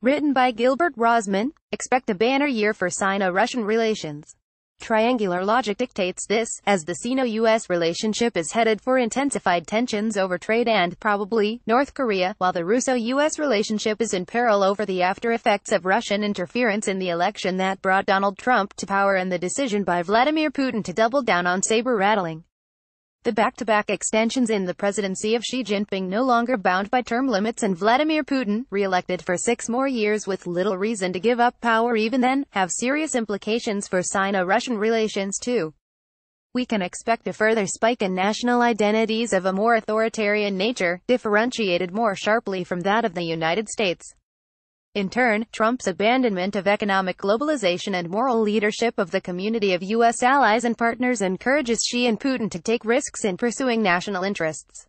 Written by Gilbert Rozman. Expect a banner year for Sino-Russian relations. Triangular logic dictates this, as the Sino-US relationship is headed for intensified tensions over trade and, probably, North Korea, while the Russo-US relationship is in peril over the after-effects of Russian interference in the election that brought Donald Trump to power and the decision by Vladimir Putin to double down on sabre-rattling. The back-to-back extensions in the presidency of Xi Jinping no longer bound by term limits and Vladimir Putin, re-elected for 6 more years with little reason to give up power even then, have serious implications for Sino-Russian relations too. We can expect a further spike in national identities of a more authoritarian nature, differentiated more sharply from that of the United States. In turn, Trump's abandonment of economic globalization and moral leadership of the community of U.S. allies and partners encourages Xi and Putin to take risks in pursuing national interests.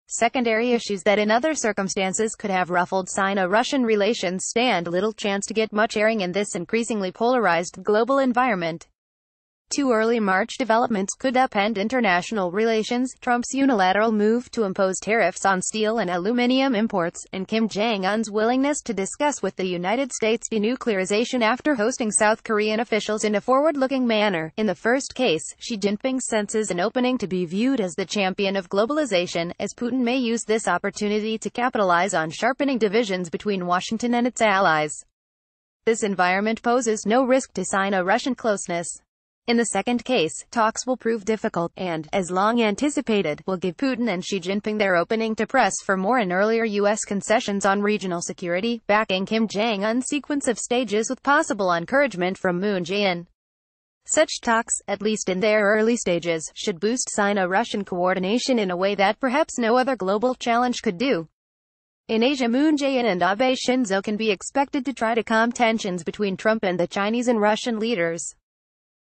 Secondary issues that in other circumstances could have ruffled Sino-Russian relations stand little chance to get much airing in this increasingly polarized global environment. 2 early March developments could upend international relations: Trump's unilateral move to impose tariffs on steel and aluminum imports, and Kim Jong-un's willingness to discuss with the United States denuclearization after hosting South Korean officials in a forward-looking manner. In the first case, Xi Jinping senses an opening to be viewed as the champion of globalization, as Putin may use this opportunity to capitalize on sharpening divisions between Washington and its allies. This environment poses no risk to Sino-Russian closeness. In the second case, talks will prove difficult, and, as long anticipated, will give Putin and Xi Jinping their opening to press for more and earlier U.S. concessions on regional security, backing Kim Jong-un's sequence of stages with possible encouragement from Moon Jae-in. Such talks, at least in their early stages, should boost Sino-Russian coordination in a way that perhaps no other global challenge could do. In Asia, Moon Jae-in and Abe Shinzo can be expected to try to calm tensions between Trump and the Chinese and Russian leaders.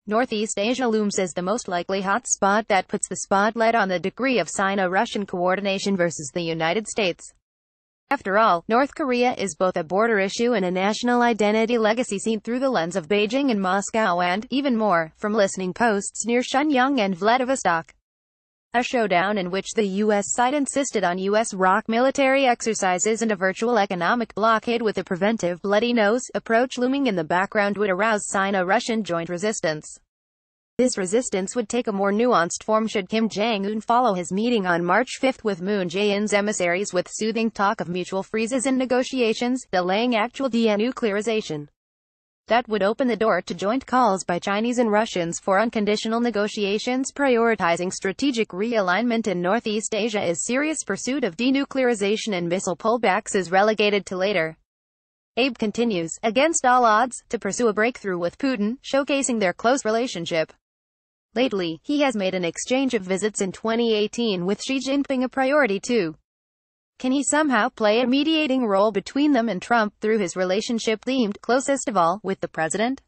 Northeast Asia looms as the most likely hotspot that puts the spotlight on the degree of Sino-Russian coordination versus the United States. After all, North Korea is both a border issue and a national identity legacy seen through the lens of Beijing and Moscow and, even more, from listening posts near Shenyang and Vladivostok. A showdown in which the U.S. side insisted on U.S. ROK military exercises and a virtual economic blockade with a preventive bloody nose approach looming in the background would arouse Sino-Russian joint resistance. This resistance would take a more nuanced form should Kim Jong-un follow his meeting on March 5 with Moon Jae-in's emissaries with soothing talk of mutual freezes in negotiations, delaying actual denuclearization. That would open the door to joint calls by Chinese and Russians for unconditional negotiations. Prioritizing strategic realignment in Northeast Asia is serious pursuit of denuclearization and missile pullbacks is relegated to later. Abe continues, against all odds, to pursue a breakthrough with Putin, showcasing their close relationship. Lately, he has made an exchange of visits in 2018 with Xi Jinping a priority too. Can he somehow play a mediating role between them and Trump through his relationship-themed, closest of all, with the president?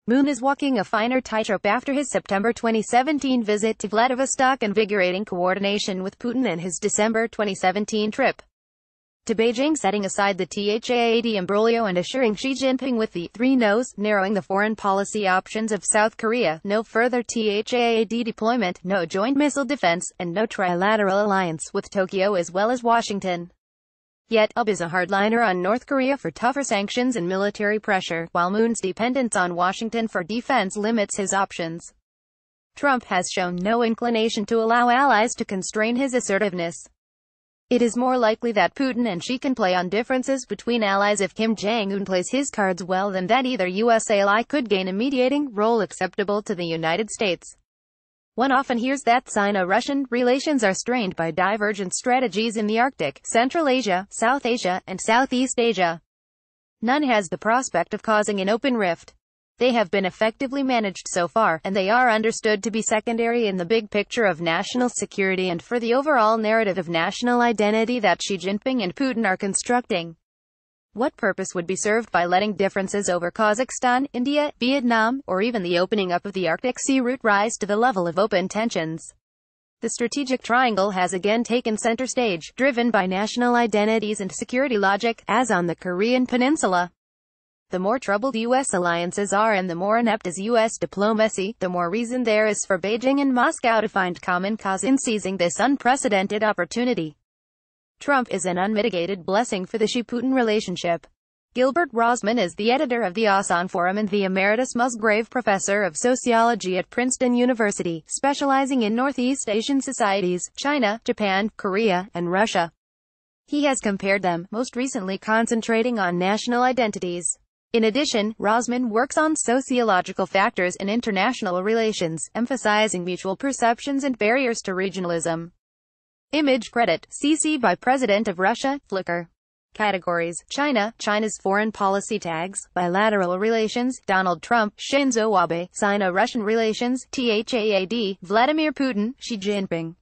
Moon is walking a finer tightrope after his September 2017 visit to Vladivostok, invigorating coordination with Putin and his December 2017 trip to Beijing, setting aside the THAAD imbroglio and assuring Xi Jinping with the 3 no's, narrowing the foreign policy options of South Korea, no further THAAD deployment, no joint missile defense, and no trilateral alliance with Tokyo as well as Washington. Yet, Abe is a hardliner on North Korea for tougher sanctions and military pressure, while Moon's dependence on Washington for defense limits his options. Trump has shown no inclination to allow allies to constrain his assertiveness. It is more likely that Putin and Xi can play on differences between allies if Kim Jong-un plays his cards well than that either U.S. ally could gain a mediating role acceptable to the United States. One often hears that Sino-Russian relations are strained by divergent strategies in the Arctic, Central Asia, South Asia, and Southeast Asia. None has the prospect of causing an open rift. They have been effectively managed so far, and they are understood to be secondary in the big picture of national security and for the overall narrative of national identity that Xi Jinping and Putin are constructing. What purpose would be served by letting differences over Kazakhstan, India, Vietnam, or even the opening up of the Arctic Sea route rise to the level of open tensions? The strategic triangle has again taken center stage, driven by national identities and security logic, as on the Korean peninsula. The more troubled U.S. alliances are and the more inept is U.S. diplomacy, the more reason there is for Beijing and Moscow to find common cause in seizing this unprecedented opportunity. Trump is an unmitigated blessing for the Xi-Putin relationship. Gilbert Rozman is the editor of the ASEAN Forum and the Emeritus Musgrave Professor of Sociology at Princeton University, specializing in Northeast Asian societies, China, Japan, Korea, and Russia. He has compared them, most recently concentrating on national identities. In addition, Rozman works on sociological factors in international relations, emphasizing mutual perceptions and barriers to regionalism. Image credit, CC by President of Russia, Flickr. Categories: China, China's foreign policy tags, bilateral relations, Donald Trump, Shinzo Abe, Sino-Russian relations, THAAD, Vladimir Putin, Xi Jinping.